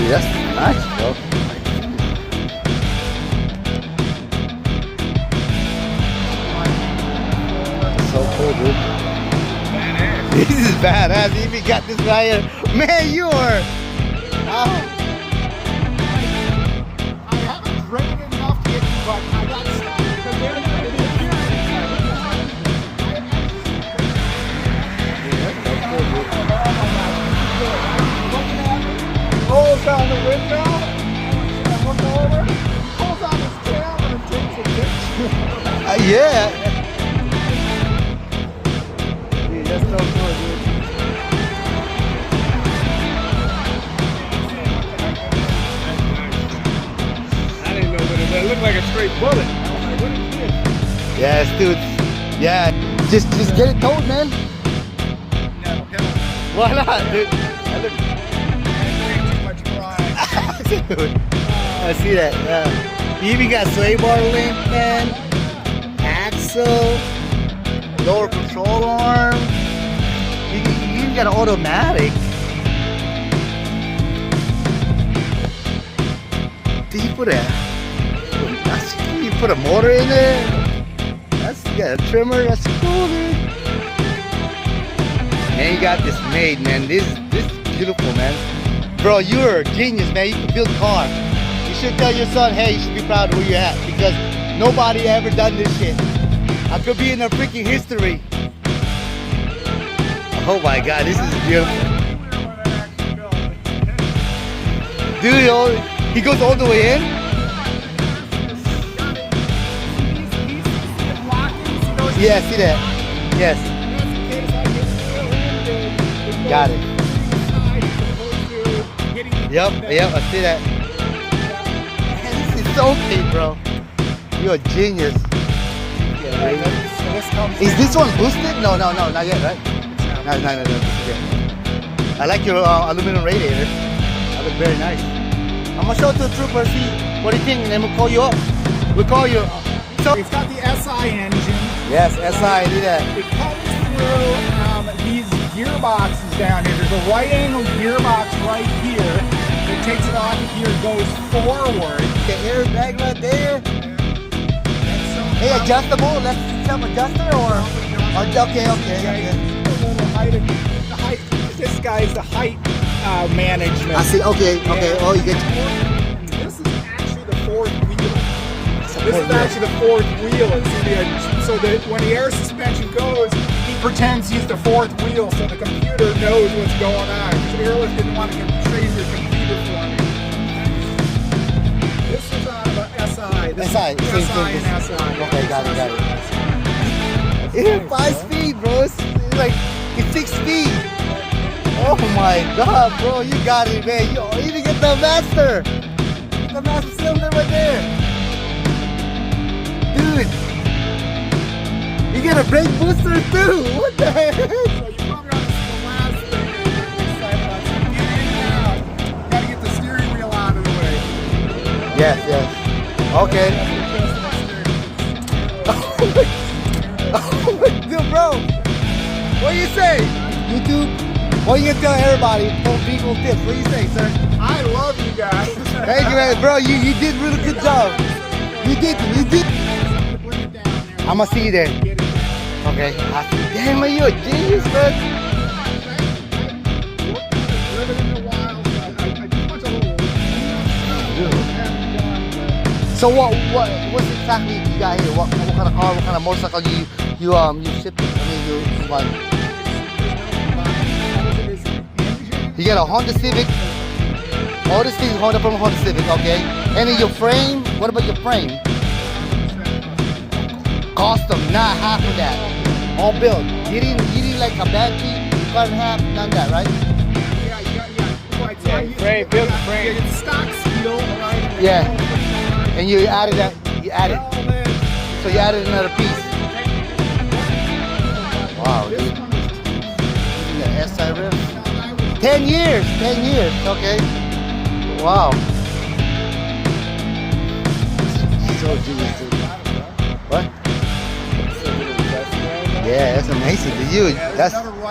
Dude, that's nice, bro. That's so cool, dude. This is badass. If you got this right here, man, you are. Oh. I haven't driven enough to get you, but I got stuck because they're not going to be rolls down the window, and I look over, he pulls on his tail and takes a picture. Yeah. Dude, that's so cool, dude. I didn't know what it was. It looked like a straight bullet. I was like, what is this? Yes, dude. Yeah. Just get it towed, man. No, hell, Why not, dude? way too much pride. Dude, I see that. Yeah. You even got sway bar link, man. Axle, lower control arm. You even got an automatic. Did you put you put a motor in there? You got a trimmer. That's cool, dude. Man, you got this made, man. This is beautiful, man. Bro, you're a genius, man. You can build a car. You should tell your son, hey, you should be proud of where you're at, because nobody ever done this shit. I could be in a freaking history. Oh my God, this is beautiful. Dude, he goes all the way in? Yeah, see that? Yes. Got it. Yep, I see that. Man, this is so big, bro. You're a genius. Is this one boosted? No, not yet, right? No, I like your aluminum radiator. That looks very nice. I'm gonna show it to the trooper, see what do you think, and then we'll call you up. We'll call you. So It's got the SI engine. yes, SI, do that. It comes through these gearboxes down here. There's a right angle gearbox right here. It takes it off here, goes forward. The airbag right there. Hey, adjustable, let's self-adjuster or? Okay. The height. This guy's the height management. I see, okay. Oh, you get. This is actually the fourth wheel. This is actually the fourth wheel. So that when the air suspension goes, he pretends he's the fourth wheel, so the computer knows what's going on. Because Airlift didn't want to trade your computer for me. This is out of a SI. This SI, is same SI thing. and SI. Okay, got it. It's 5 speed, bro. It's like, it's 6 speed. Oh my God, bro. You got it, man. You even get the master. The master cylinder right there. Dude. You get a brake booster too. What the heck? So you probably ought to see the last thing that you're excited about. So get in and out. You gotta get the steering wheel out of the way. Yes. Okay. Dude, bro. What do you say? YouTube? What are you gonna tell everybody? Full vehicle tips. What do you say, sir? I love you guys. Thank you, man. Bro, you did a really good job. You did. I'm gonna see you there. Okay. Damn, man, you're a genius, man. So what's exactly you got here? What kind of car? What kind of motorcycle you shipped? I mean, you buying? You got a Honda Civic. All this thing is Honda from Honda Civic, okay? And then your frame. What about your frame? Custom, not half of that. All built. You didn't like a bad key, you cut in half, none of that, right? Frame, build the frame. It's stock steel, right? Yeah. And you added that. So you added another piece. Wow, dude. The SI rim. 10 years. Okay. Wow. So genius, dude. What? Yeah, that's amazing. To you, that's